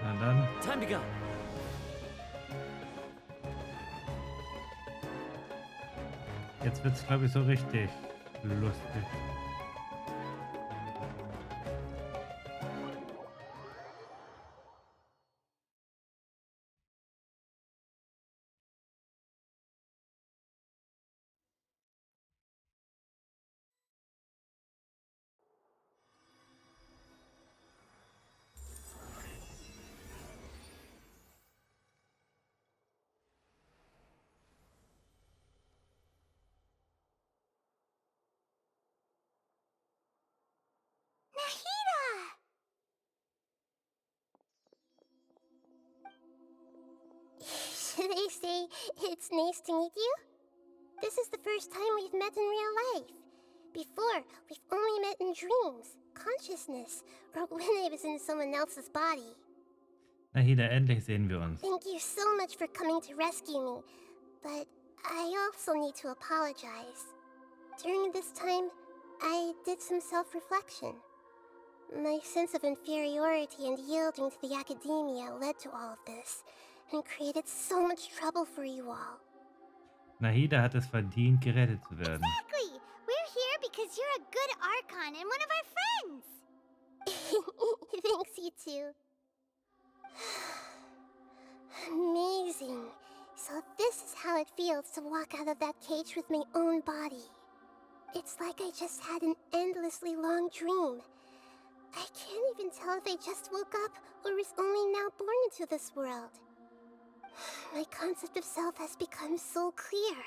Na dann. Time to go. Jetzt wird's, glaube ich, so richtig lustig. Should I say it's nice to meet you? This is the first time we've met in real life. Before, we've only met in dreams, consciousness, or when I was in someone else's body. Nahida, endlich sehen wir uns. Thank you so much for coming to rescue me, but I also need to apologize. During this time, I did some self-reflection. My sense of inferiority and yielding to the academia led to all of this, and created so much trouble for you all. Nahida hat es verdient, gerettet zu werden. Exactly! We're here because you're a good Archon and one of our friends! Thanks, you too. Amazing. So this is how it feels to walk out of that cage with my own body. It's like I just had an endlessly long dream. I can't even tell if I just woke up or was only now born into this world. My concept of self has become so clear.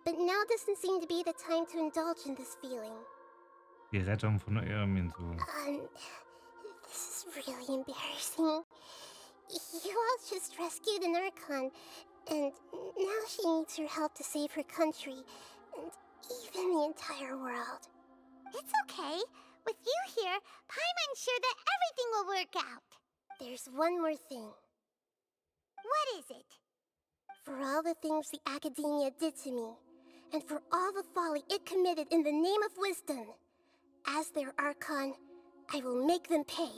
But now doesn't seem to be the time to indulge in this feeling. Die Rettung von eurem Sohn. This is really embarrassing. You all just rescued an Archon, and now she needs your help to save her country, and even the entire world. It's okay. With you here, Paimon's sure that everything will work out. There's one more thing. What is it? For all the things the academia did to me, and for all the folly it committed in the name of wisdom, as their Archon, I will make them pay.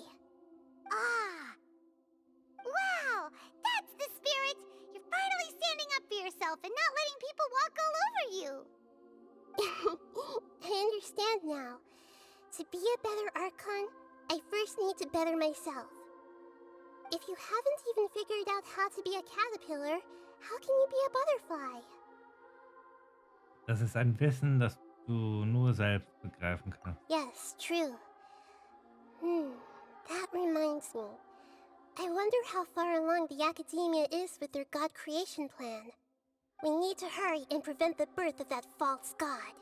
Ah! Wow! That's the spirit! You're finally standing up for yourself and not letting people walk all over you! I understand now. To be a better Archon, I first need to better myself. If you haven't even figured out how to be a caterpillar, how can you be a butterfly? Das ist ein Wissen, das du nur selbst begreifen kannst. Yes, true. That reminds me. I wonder how far along the academia is with their god creation plan. We need to hurry and prevent the birth of that false god.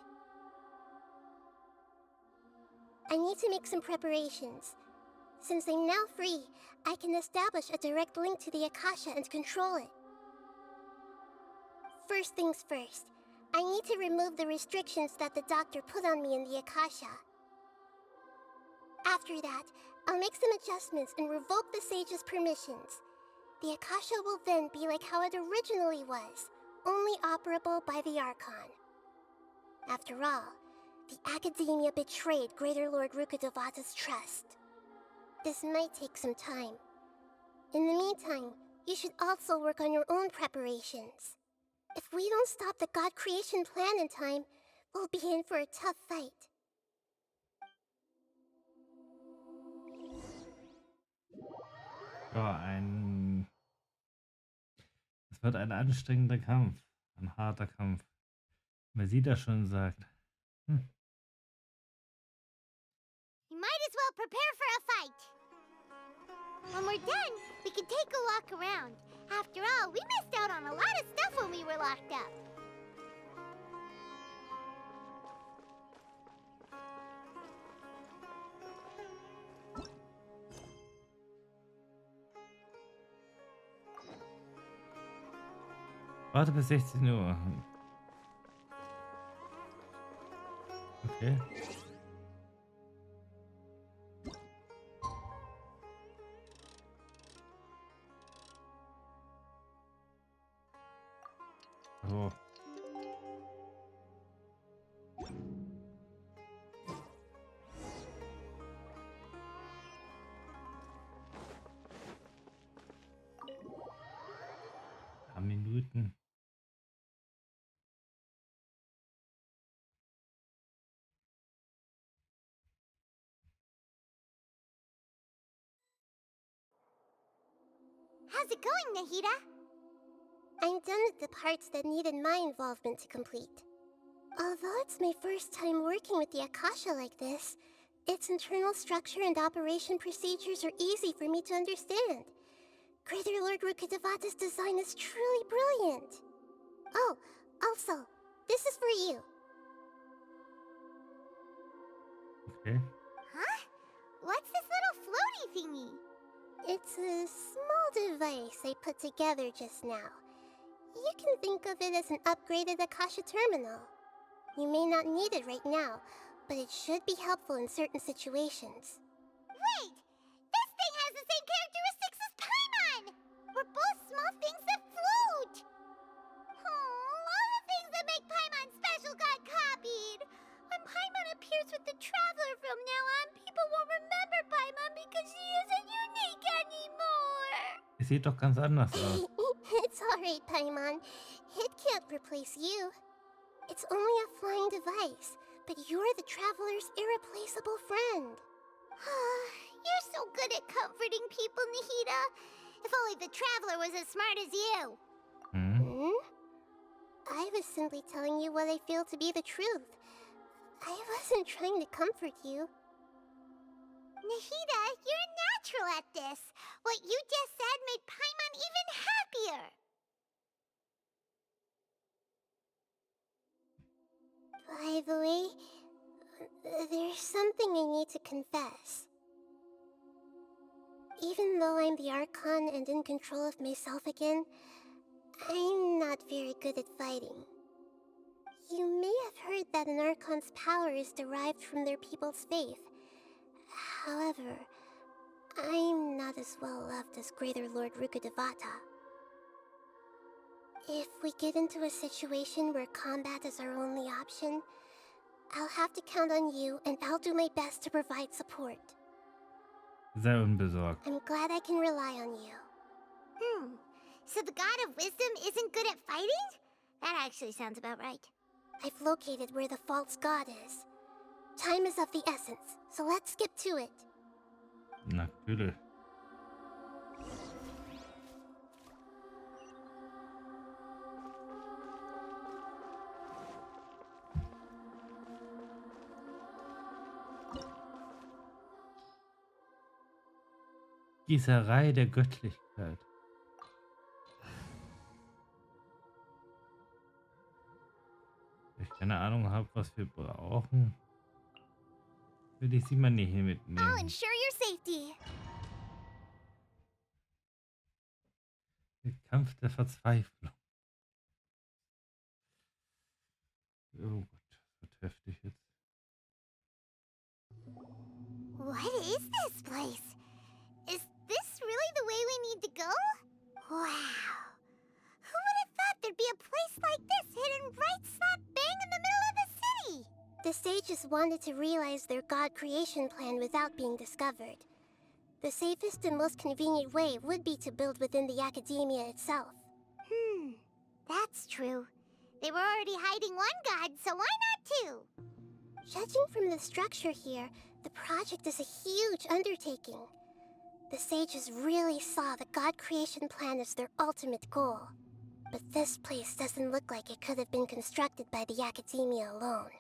I need to make some preparations. Since I'm now free, I can establish a direct link to the Akasha and control it. First things first, I need to remove the restrictions that the doctor put on me in the Akasha. After that, I'll make some adjustments and revoke the sage's permissions. The Akasha will then be like how it originally was, only operable by the Archon. After all, the academia betrayed Greater Lord Rukkhadevata's trust. This might take some time. In the meantime, you should also work on your own preparations. If we don't stop the god creation plan in time, we'll be in for a tough fight. Ja, es wird ein anstrengender Kampf, ein harter Kampf. Wer sie das schon sagt. You might as well prepare for a fight. When we're done, we can take a walk around. After all, we missed out on a lot of stuff when we were locked up. Warte bis 16 Uhr. Okay. So. brüten. How's it going, Nahida? I'm done with the parts that needed my involvement to complete. Although it's my first time working with the Akasha like this, its internal structure and operation procedures are easy for me to understand. Greater Lord Rukkhadevata's design is truly brilliant. Oh, also, this is for you. Okay. Huh? What's this little floaty thingy? It's a small device I put together just now. You can think of it as an upgraded Akasha terminal. You may not need it right now, but it should be helpful in certain situations. Wait! This thing has the same characteristics as Paimon! We're both small things that float! Oh, all the things that make Paimon special got copied! When Paimon appears with the Traveler from now on, people won't remember Paimon because she isn't unique anymore! Es sieht doch ganz anders aus. It's alright, Paimon. It can't replace you. It's only a flying device, but you're the Traveler's irreplaceable friend. You're so good at comforting people, Nahida. If only the Traveler was as smart as you. Hmm? I was simply telling you what I feel to be the truth. I wasn't trying to comfort you. Nahida, you're a natural at this. What you just said made Paimon even happier. By the way, there's something I need to confess. Even though I'm the Archon and in control of myself again, I'm not very good at fighting. You may have heard that an Archon's power is derived from their people's faith. However, I'm not as well loved as Greater Lord Rukkhadevata. If we get into a situation where combat is our only option, I'll have to count on you, and I'll do my best to provide support. Sehr unbesorgt. I'm glad I can rely on you. So the God of Wisdom isn't good at fighting? That actually sounds about right. I've located where the false god is. Time is of the essence, so let's skip to it. Natürlich. Gießerei der Göttlichkeit. Ich keine Ahnung habe, was wir brauchen, will ich sie mal nicht hier I'll mitnehmen. ensure your safety. Der Kampf der Verzweiflung. Oh Gott, das wird heftig jetzt. What is this place? Is this really the way we need to go? Wow. Who would have thought there'd be a place like this hidden right slap bang in the middle of the city? The sages wanted to realize their god creation plan without being discovered. The safest and most convenient way would be to build within the academia itself. That's true. They were already hiding one god, so why not two? Judging from the structure here, the project is a huge undertaking. The sages really saw the god creation plan as their ultimate goal. But this place doesn't look like it could have been constructed by the academia alone.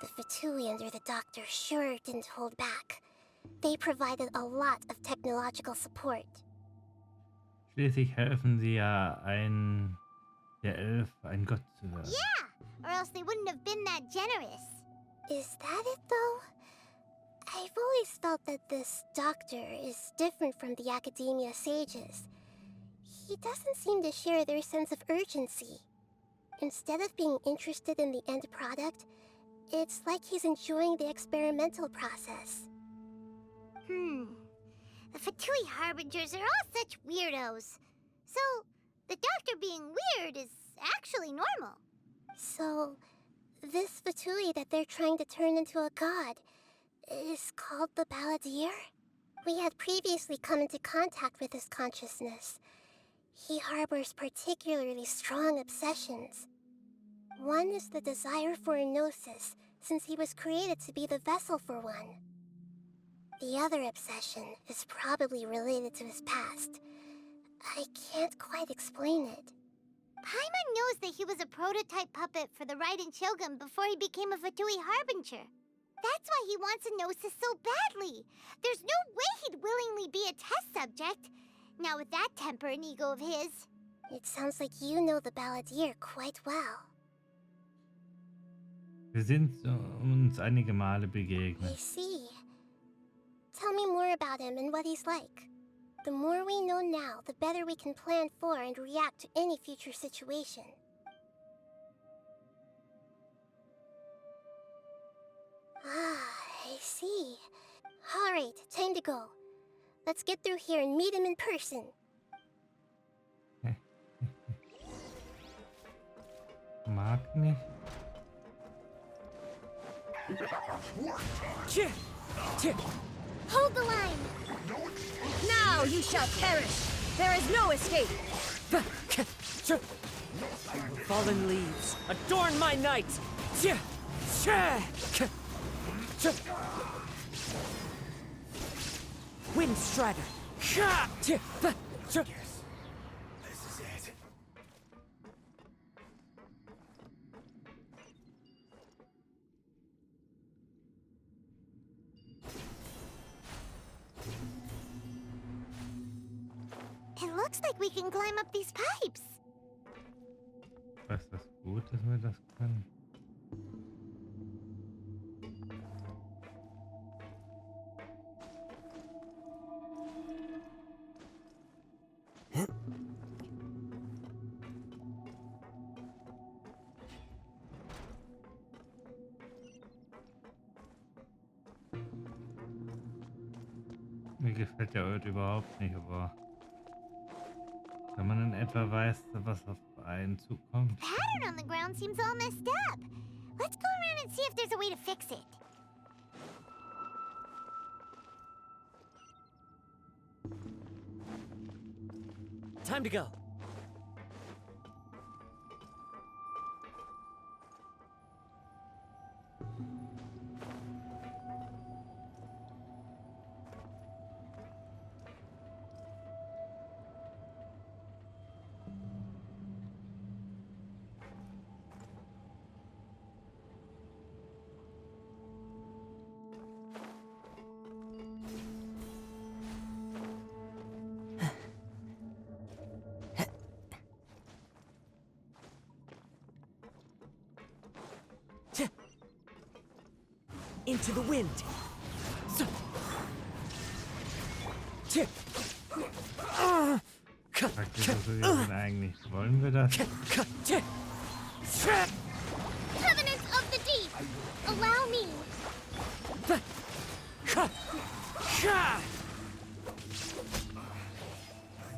The Fatui under the Doctor sure didn't hold back. They provided a lot of technological support. Schließlich helfen sie ja der Elf, ein Gott zu werden. Yeah, or else they wouldn't have been that generous. Is that it, though? I've always felt that this Doctor is different from the academia sages. He doesn't seem to share their sense of urgency. Instead of being interested in the end product, it's like he's enjoying the experimental process. The Fatui Harbingers are all such weirdos. So, the Doctor being weird is actually normal. So, this Fatui that they're trying to turn into a god is called the Balladeer? We had previously come into contact with his consciousness. He harbors particularly strong obsessions. One is the desire for a gnosis, since he was created to be the vessel for one. The other obsession is probably related to his past. I can't quite explain it. Paimon knows that he was a prototype puppet for the Raiden Shogun before he became a Fatui Harbinger. That's why he wants a gnosis so badly. There's no way he'd willingly be a test subject. Not with that temper and ego of his. It sounds like you know the balladeer quite well. Wir sind uns einige Male I begegnet. see. Tell me more about him and what he's like. The more we know now, the better we can plan for and react to any future situation. I see. Alright, time to go. Let's get through here and meet him in person. Mag nicht. Hold the line! Now you shall perish! There is no escape! Fallen leaves, adorn my night! Wind strider! It looks like we can climb up these pipes. Ist das gut, dass wir das können? Mir gefällt der Ort überhaupt nicht, aber wenn man in etwa weiß, was auf einen zukommt. The pattern on the ground seems all messed up. Let's go around and see if there's a way to fix it. Time to go. Into the wind. Praktisch so wie eigentlich. Wollen wir das? Covenant of the Deep! Allow me! I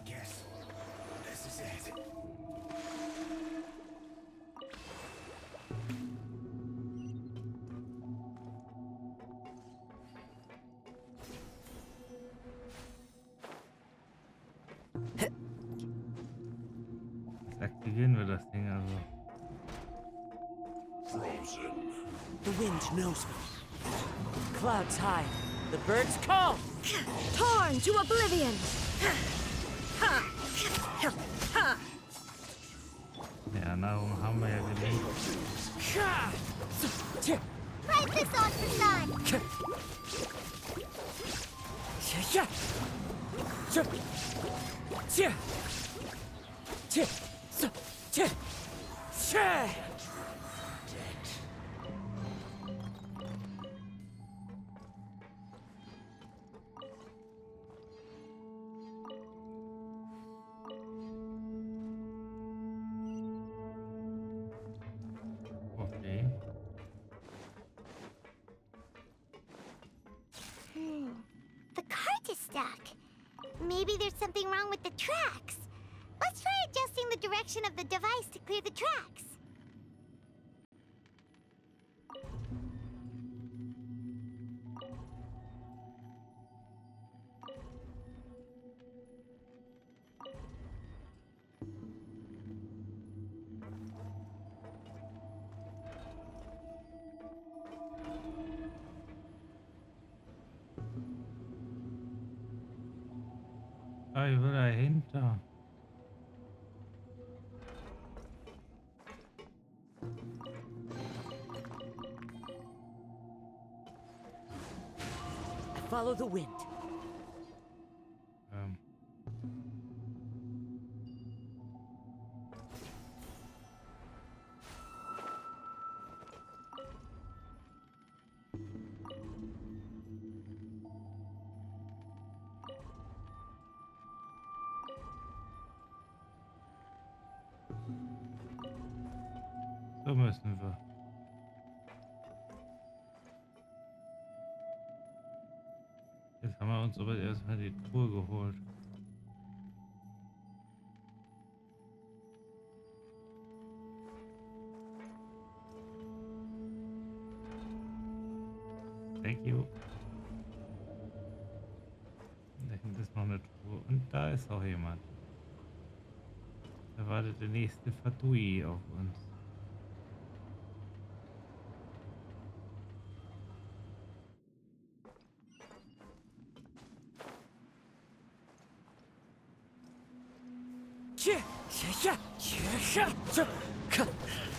guess this is it. Jetzt aktivieren wir das Ding also. The wind knows me. Clouds high. The birds call. Torn to oblivion. Ja, Nahrung haben wir ja gelegt. Fight this on facade! Okay. The cart is stuck. Maybe there's something wrong with the tracks. Let's try adjusting the direction of the device to clear the tracks. Ah, ich will dahinter. Follow the wind. Ähm. So müssen wir. Jetzt haben wir uns aber erstmal die Truhe geholt. Thank you. Da hinten ist noch eine Truhe und da ist auch jemand. Da wartet der nächste Fatui auf uns.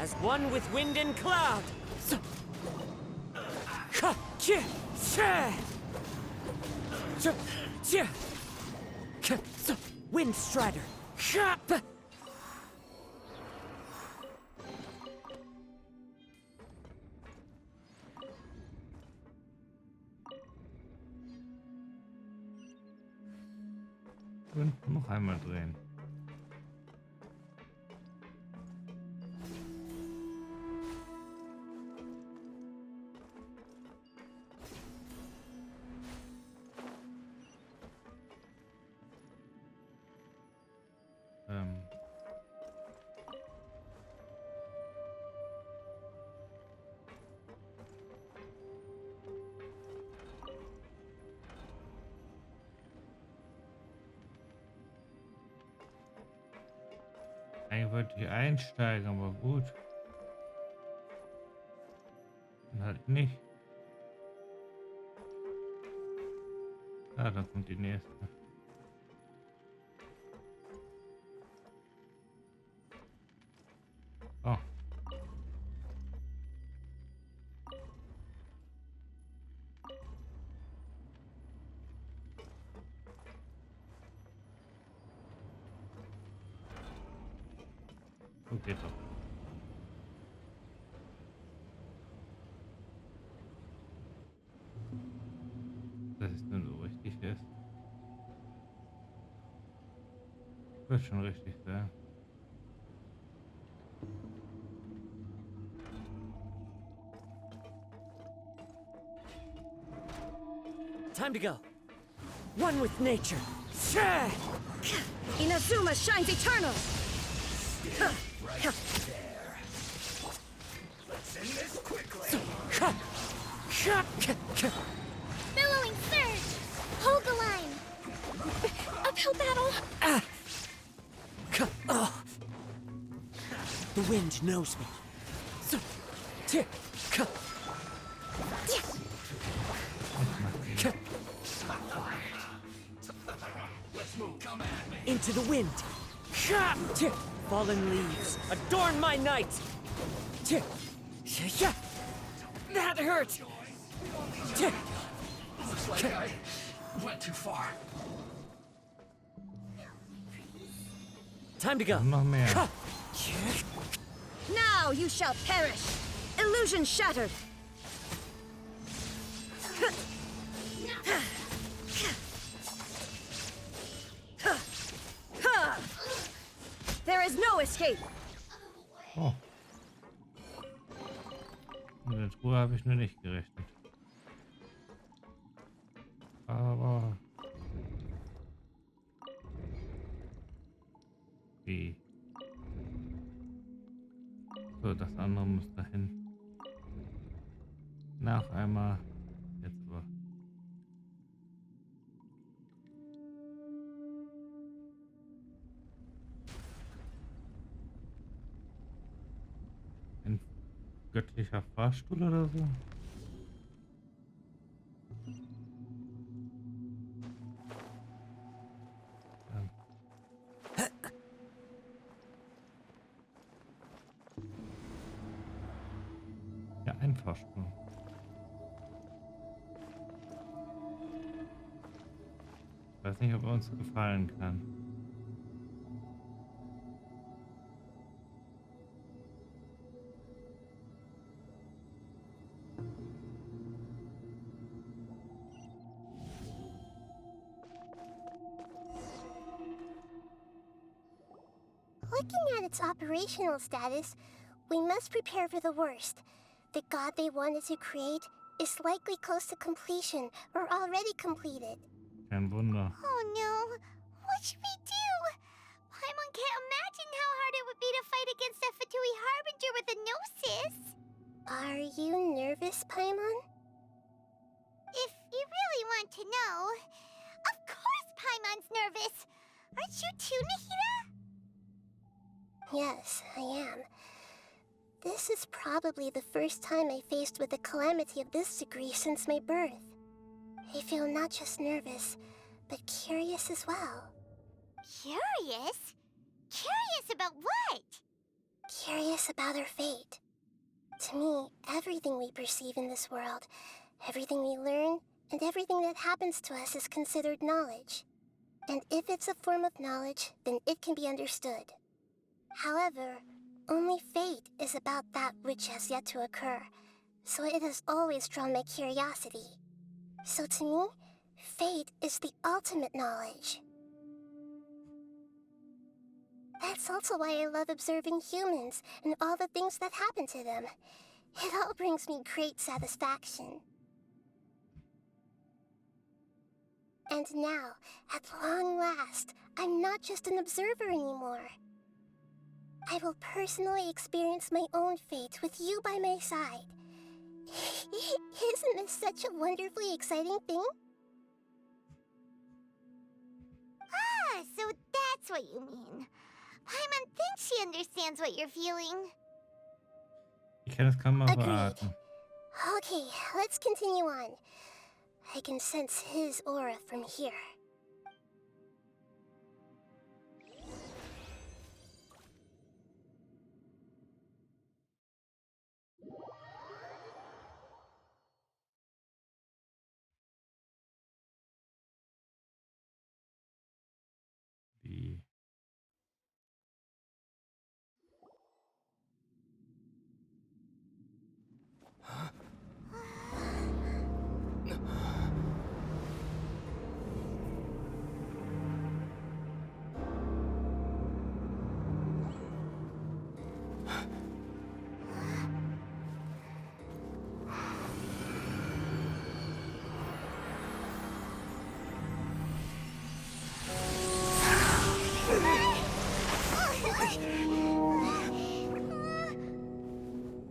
As one with wind and cloud. Wind strider. Und noch einmal drehen. Eigentlich wollte ich einsteigen, aber gut. Und halt nicht. Ah, da kommt die nächste. Oh. Okay, doch. Das ist nur so richtig ist. Wird schon richtig sein. Time to go. One with nature. Inazuma shines eternal! There. Let's end this quickly. Billowing surge! Hold the line! Uphill battle! The wind knows me. Into the wind. Fallen leaves adorn my night. That hurt. Looks like I went too far. Time to go. Noch mehr. Now you shall perish! Illusion shattered! There is no escape! Oh. Mit der Truhe habe ich nur nicht gerechnet. Aber... Wie? So, das andere muss dahin. Nach einmal. Jetzt aber. Ein göttlicher Fahrstuhl oder so? Forschung. Ich weiß nicht, ob er uns gefallen kann. Looking at its operational status, we must prepare for the worst. The god they wanted to create is likely close to completion or already completed. Kein Wunder. Oh no, what should we do? Paimon can't imagine how hard it would be to fight against a Fatui Harbinger with a Gnosis. Are you nervous, Paimon? If you really want to know, of course Paimon's nervous. Aren't you too, Nahida? Yes, I am. This is probably the first time I faced with a calamity of this degree since my birth. I feel not just nervous, but curious as well. Curious? Curious about what? Curious about our fate. To me, everything we perceive in this world, everything we learn, and everything that happens to us is considered knowledge. And if it's a form of knowledge, then it can be understood. However, only fate is about that which has yet to occur, so it has always drawn my curiosity. So to me, fate is the ultimate knowledge. That's also why I love observing humans and all the things that happen to them. It all brings me great satisfaction. And now, at long last, I'm not just an observer anymore. I will personally experience my own fate with you by my side. Isn't this such a wonderfully exciting thing? Ah, so that's what you mean. Paimon thinks she understands what you're feeling. Ich kann es kaum Agreed. erwarten. Okay, let's continue on. I can sense his aura from here. Die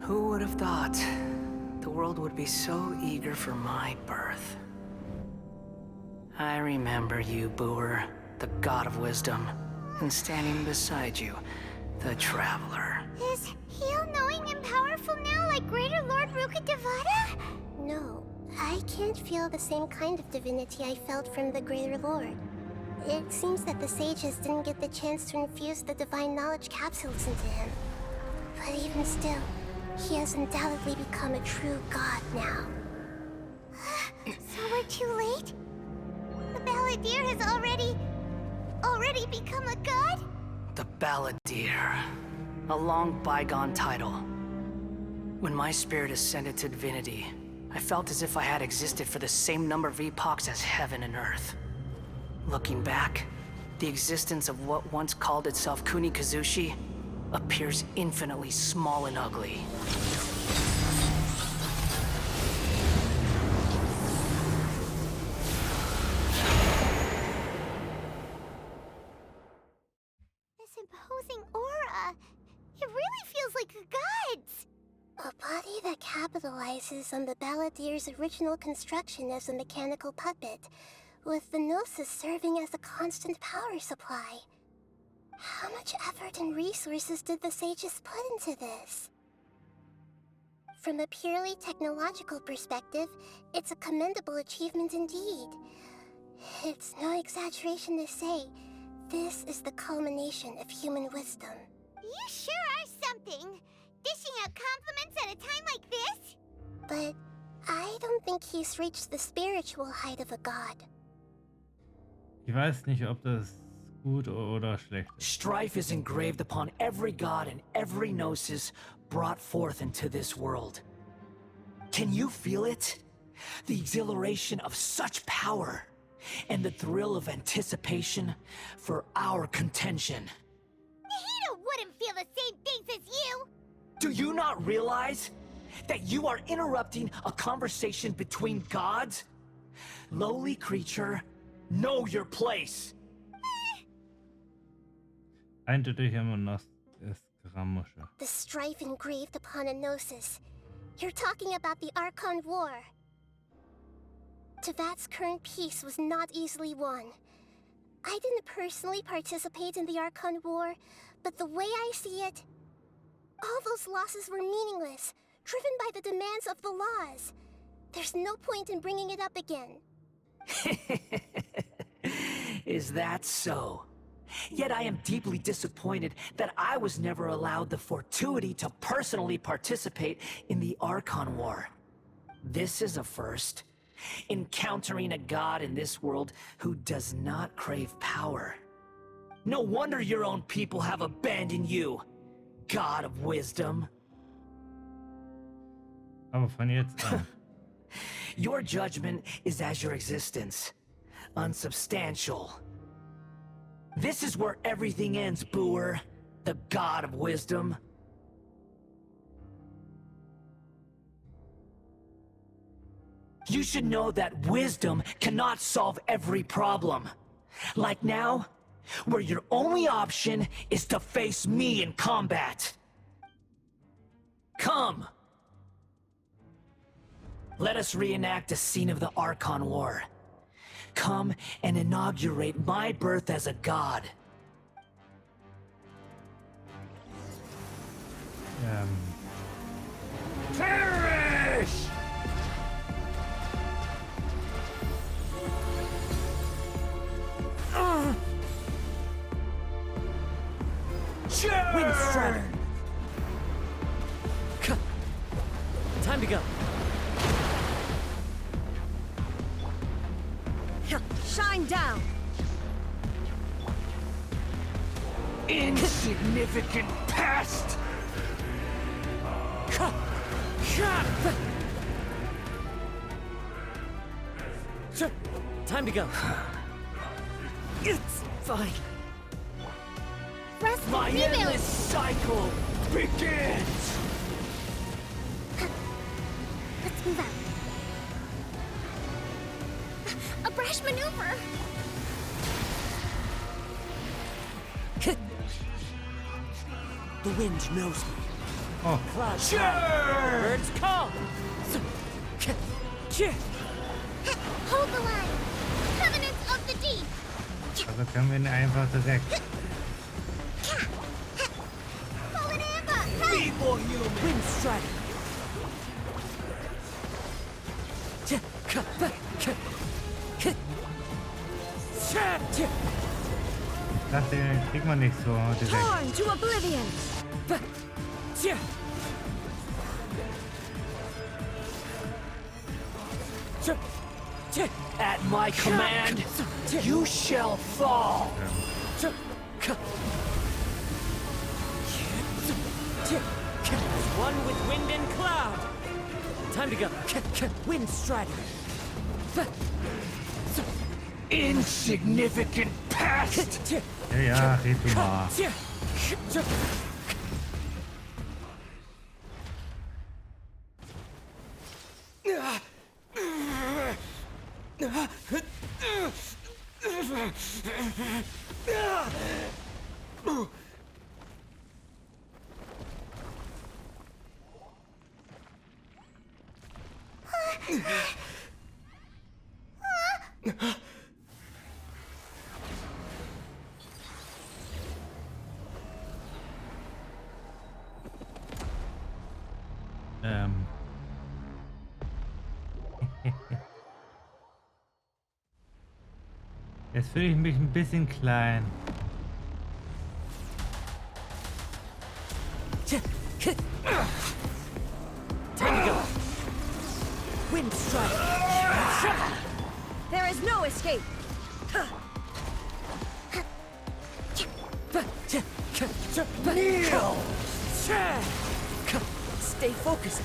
Who would have thought the world would be so eager for my birth? I remember you, Booer, the god of wisdom, and standing beside you, the traveler. Is he all-knowing and powerful now like Greater Lord Rukkhadevata? No, I can't feel the same kind of divinity I felt from the Greater Lord. It seems that the sages didn't get the chance to infuse the divine knowledge capsules into him. But even still, he has undoubtedly become a true god now. So we're too late? The Balladeer has already become a god? The Balladeer. A long bygone title. When my spirit ascended to divinity, I felt as if I had existed for the same number of epochs as heaven and earth. Looking back, the existence of what once called itself Kunikazushi appears infinitely small and ugly. This imposing aura, it really feels like a god's. A body that capitalizes on the Balladeer's original construction as a mechanical puppet, with the Gnosis serving as a constant power supply. How much effort and resources did the sages put into this? From a purely technological perspective, it's a commendable achievement indeed. It's no exaggeration to say, this is the culmination of human wisdom. You sure are something. Dishing out compliments at a time like this? But I don't think he's reached the spiritual height of a god. Ich weiß nicht, ob das gut oder schlecht ist. Strife is engraved upon every god and every gnosis brought forth into this world. Can you feel it? The exhilaration of such power and the thrill of anticipation for our contention. Nahida wouldn't feel the same things as you! Do you not realize that you are interrupting a conversation between gods? Lowly creature, know your place. Eindeutig immer noch ist Grammusche. The strife engraved upon a gnosis. You're talking about the Archon War. Teyvat's current peace was not easily won. I didn't personally participate in the Archon War, but the way I see it, all those losses were meaningless, driven by the demands of the laws. There's no point in bringing it up again. Is that so? Yet I am deeply disappointed that I was never allowed the fortuity to personally participate in the Archon War. This is a first. Encountering a god in this world who does not crave power. No wonder your own people have abandoned you, God of wisdom. Aber von jetzt an. Your judgment is as your existence, unsubstantial. This is where everything ends, Booer, the God of wisdom. You should know that wisdom cannot solve every problem. Like now, where your only option is to face me in combat. Come! Let us reenact a scene of the Archon War. Come and inaugurate my birth as a god. Perish! Wind Strand. Time to go. Shine down! Insignificant pest! Time to go. It's fine. Rest My Himmel! endless cycle begins! Let's move out. A brash maneuver! The wind knows me. Oh, Clouds high. Birds call. Hold the line! Covenants of the deep! also können wir ihn einfach direkt. Fallen Amber! Help! Feeble human! Wind strike. Ich dachte, den kriegt man nicht so direkt. Torn to oblivion! At my command, you shall fall! One with wind and cloud. Time to go. Wind strider. Insignificant pest! Ja, ja, red du mal. Jetzt fühle ich mich ein bisschen klein. Time to go. Wind strike. There is no escape. Kneel! Stay focused.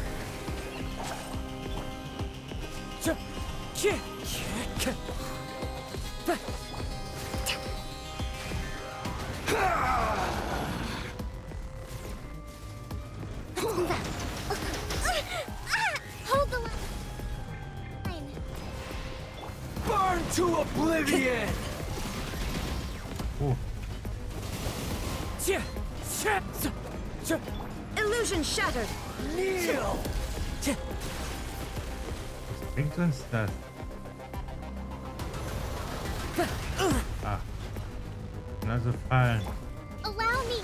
Hold the line. Burn to oblivion! Oh, Illusion shattered. Kneel! bringt uns das? Ah. Also fallen. Allow me.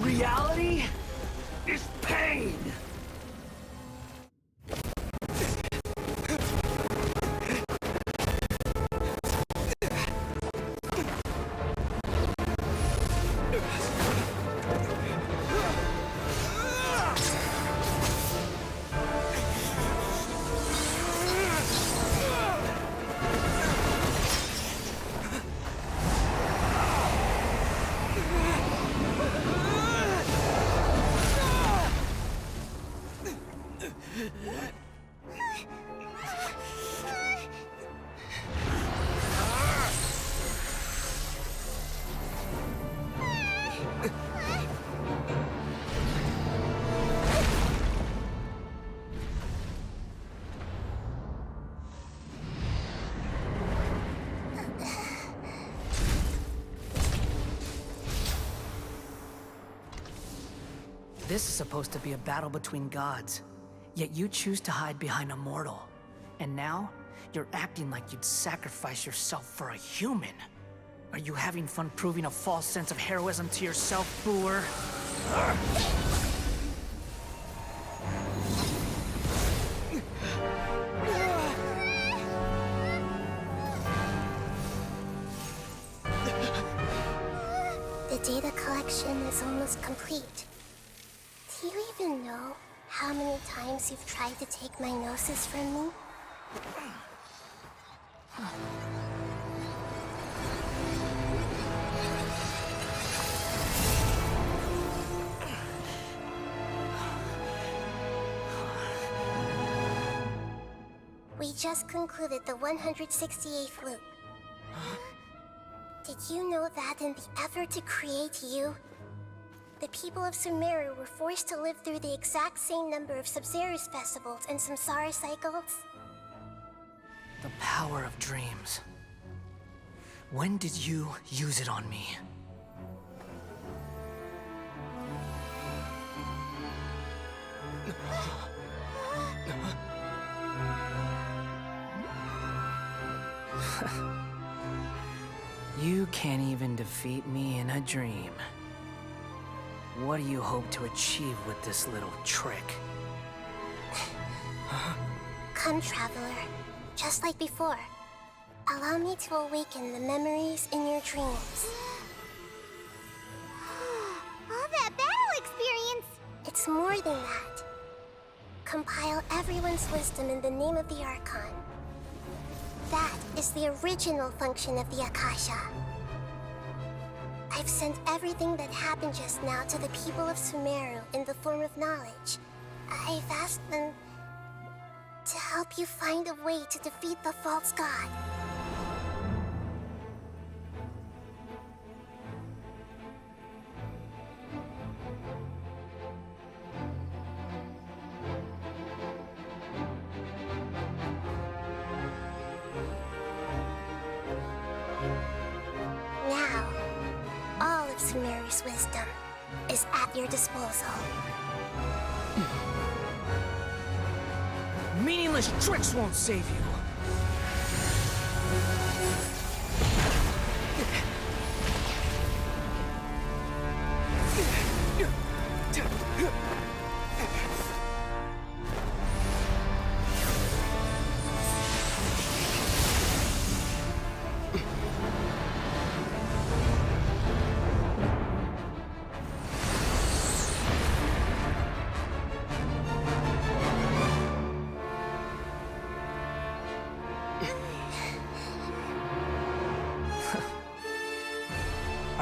Reality is pain! This is supposed to be a battle between gods, yet you choose to hide behind a mortal. And now, you're acting like you'd sacrifice yourself for a human. Are you having fun proving a false sense of heroism to yourself, Booer? The data collection is almost complete. Do you even know how many times you've tried to take my gnosis from me? We just concluded the 168th loop. Did you know that in the effort to create you, the people of Sumeru were forced to live through the exact same number of Sabzerus festivals and samsara cycles? The power of dreams. When did you use it on me? You can't even defeat me in a dream. What do you hope to achieve with this little trick? Come, traveler. Just like before. Allow me to awaken the memories in your dreams. All that battle experience. It's more than that. Compile everyone's wisdom in the name of the Archon. That is the original function of the Akasha. I've sent everything that happened just now to the people of Sumeru in the form of knowledge. I've asked them to help you find a way to defeat the false god. Now, all of Sumeru's wisdom is at your disposal. Meaningless tricks won't save you.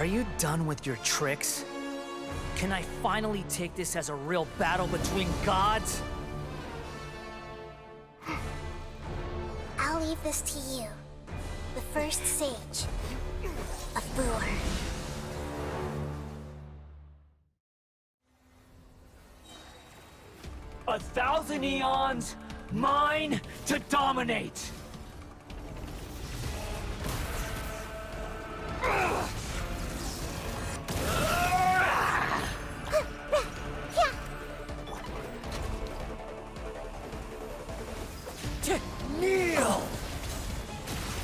you done with your tricks? Can I finally take this as a real battle between gods? I'll leave this to you. The first sage of voller. 1,000 eons, mine to dominate. Kneel!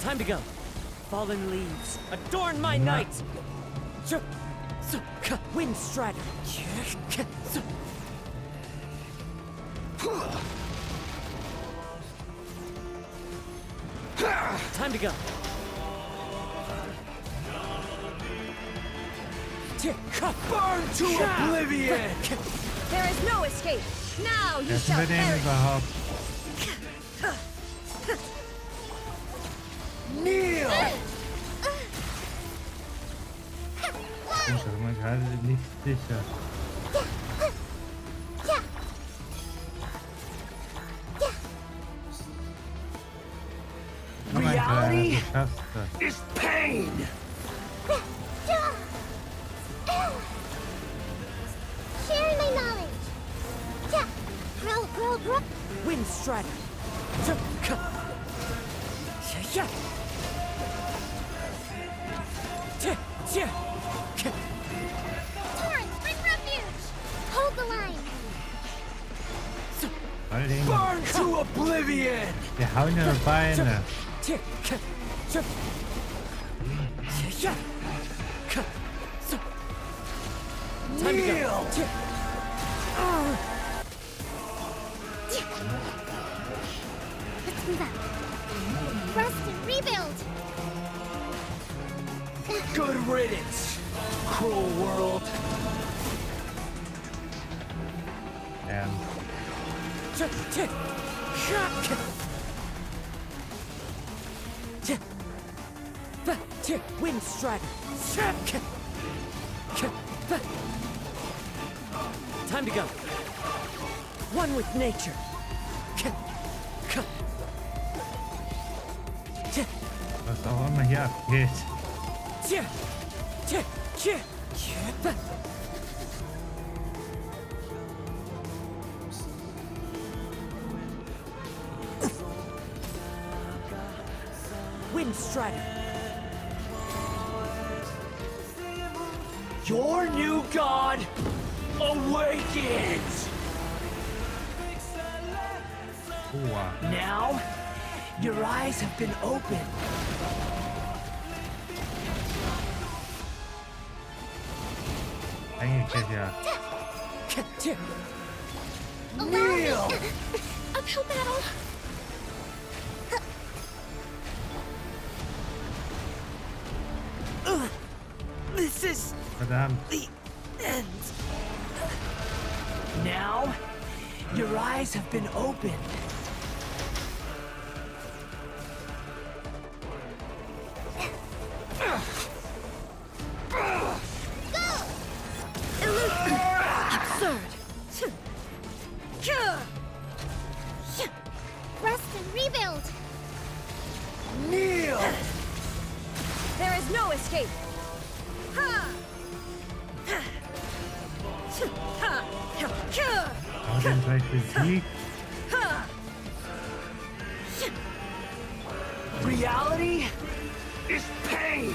Time to go. Fallen leaves, adorn my night. Wind strider. Time to go. Burn to oblivion! There is no escape. Now you Treffen shall wir den perish. überhaupt? Kneel! Ich bin schon mal gerade nicht sicher. Oh mein Kleiner, du schaffst das. Is pain! Sharing my knowledge. Grow. Wind strider. Torrents, bring refuge! Hold the line! Voll Ding. Burn to oblivion! Wir hauen ihre Beine. Kneel! Let's move out. Rest and rebuild! Good riddance, cruel world. Ähm, Wind strider. Time to go. One with nature. was auch immer hier abgeht. Wind strider. Your new god awakens! Oha. Now, your eyes have been opened. Eigentlich ja. Kneel! Uphill battle. This is Verdammt. the end. Now, your eyes have been opened. Absurd. Rest and rebuild! Kneel! There is no escape. Haben wir den gleich besiegt? Reality is pain!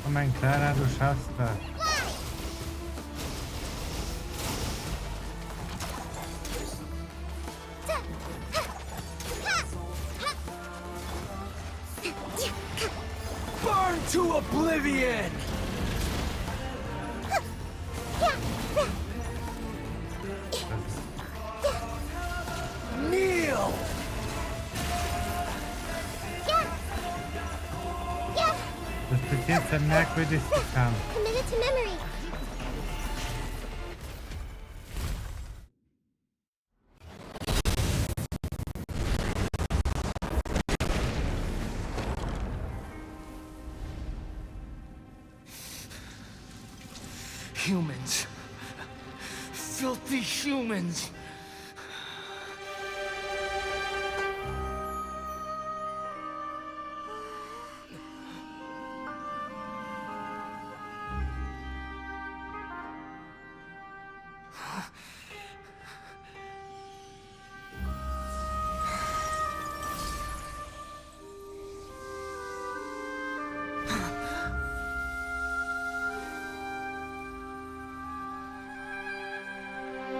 Oh mein Kleiner, du schaffst das. Burn to oblivion! Kneel! Das ist jetzt der merkwürdigste Kampf. Committed to memory. Humans. Filthy humans.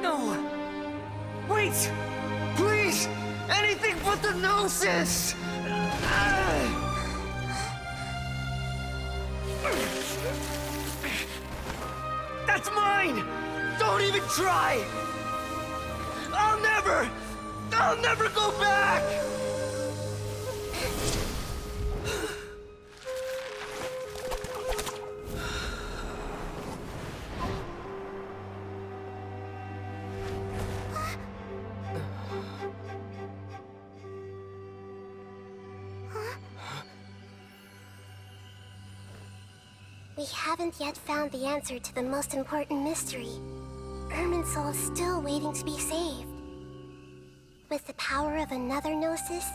No! Wait! Please! Anything but the gnosis! That's mine! Don't even try! I'll never go back! We haven't yet found the answer to the most important mystery. Irminsul is still waiting to be saved. With the power of another Gnosis,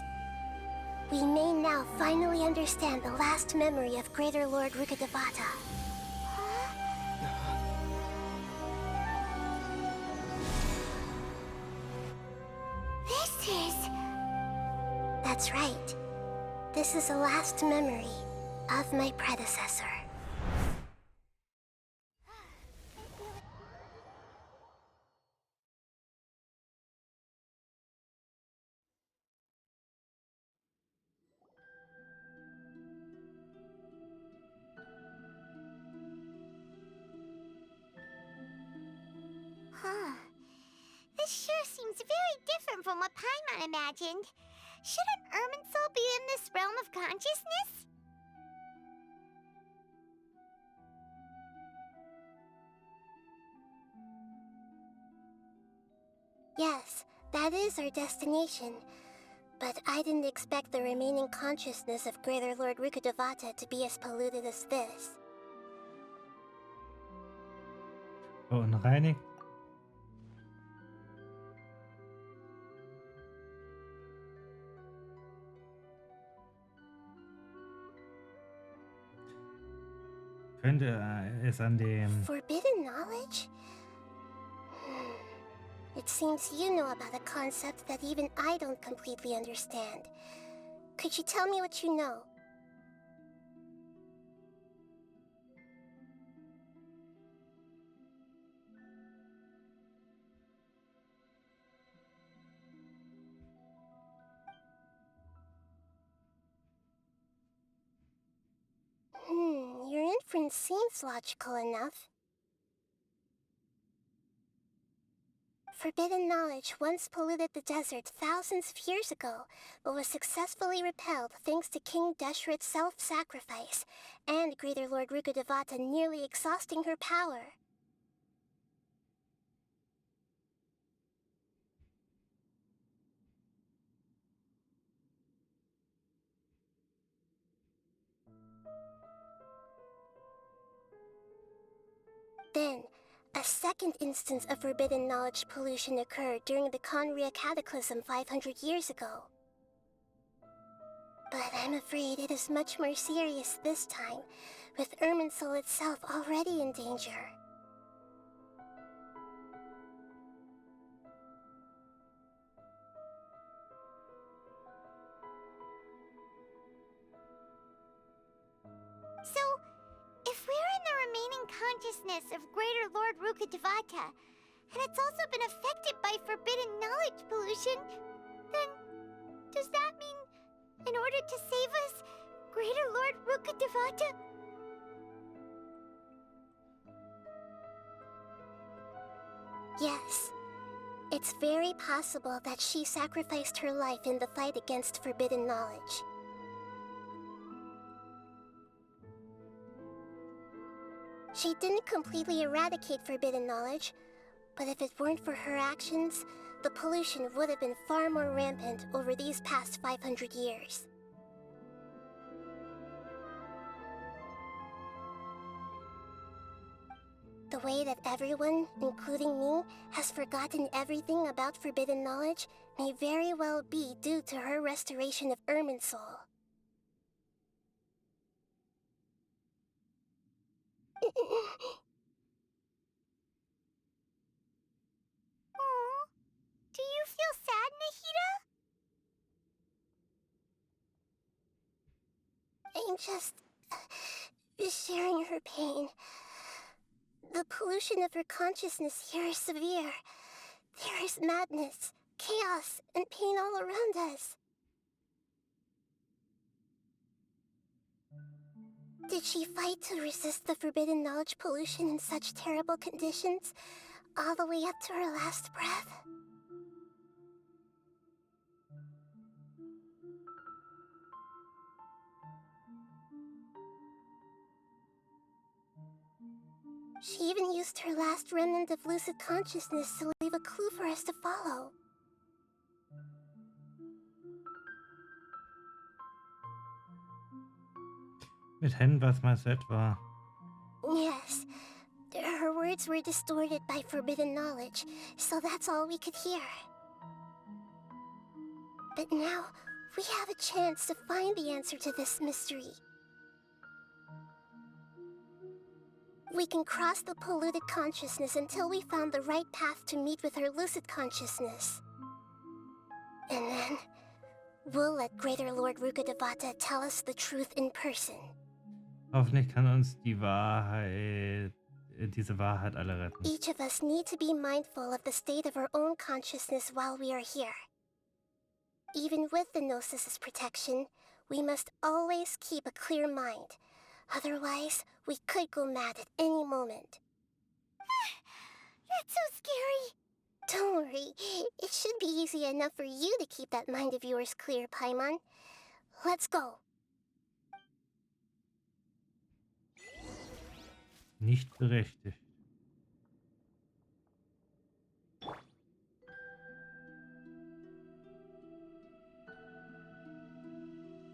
we may now finally understand the last memory of Greater Lord Rukkhadevata. This is... That's right. This is the last memory of my predecessor. Huh. This sure seems very different from what Paimon imagined. Shouldn't Irminsul be in this realm of consciousness? Yes, that is our destination. But I didn't expect the remaining consciousness of Greater Lord Rukkhadevata to be as polluted as this. Verunreinigt. Könnte es an dem... Forbidden knowledge? It seems you know about a concept that even I don't completely understand. Could you tell me what you know? Your inference seems logical enough. Forbidden knowledge once polluted the desert thousands of years ago, but was successfully repelled thanks to King Deshret's self-sacrifice, and Greater Lord Rukkhadevata nearly exhausting her power. Then, a second instance of forbidden knowledge pollution occurred during the Conria Cataclysm 500 years ago. But I'm afraid it is much more serious this time, with Irminsul itself already in danger. So, if we're in the remaining consciousness of Greater Lord Rukkhadevata, and it's also been affected by forbidden knowledge pollution, then does that mean, in order to save us, Greater Lord Rukkhadevata? Yes. It's very possible that she sacrificed her life in the fight against forbidden knowledge. She didn't completely eradicate forbidden knowledge, but if it weren't for her actions, the pollution would have been far more rampant over these past 500 years. The way that everyone, including me, has forgotten everything about forbidden knowledge may very well be due to her restoration of Irmin's soul. Aw, do you feel sad, Nahida? I'm just sharing her pain. The pollution of her consciousness here is severe. There is madness, chaos, and pain all around us. Did she fight to resist the forbidden knowledge pollution in such terrible conditions, all the way up to her last breath? She even used her last remnant of lucid consciousness to leave a clue for us to follow. Mit Hen, was meinst du etwa? Yes. Her words were distorted by forbidden knowledge, so that's all we could hear. But now, we have a chance to find the answer to this mystery. We can cross the polluted consciousness until we found the right path to meet with our lucid consciousness. And then, we'll let Greater Lord Rukkhadevata tell us the truth in person. Hoffentlich kann uns diese Wahrheit alle retten. Each of us need to be mindful of the state of our own consciousness while we are here. Even with the Gnosis' protection, we must always keep a clear mind. Otherwise, we could go mad at any moment. That's so scary. Don't worry, it should be easy enough for you to keep that mind of yours clear, Paimon. Let's go. Nicht berechtigt.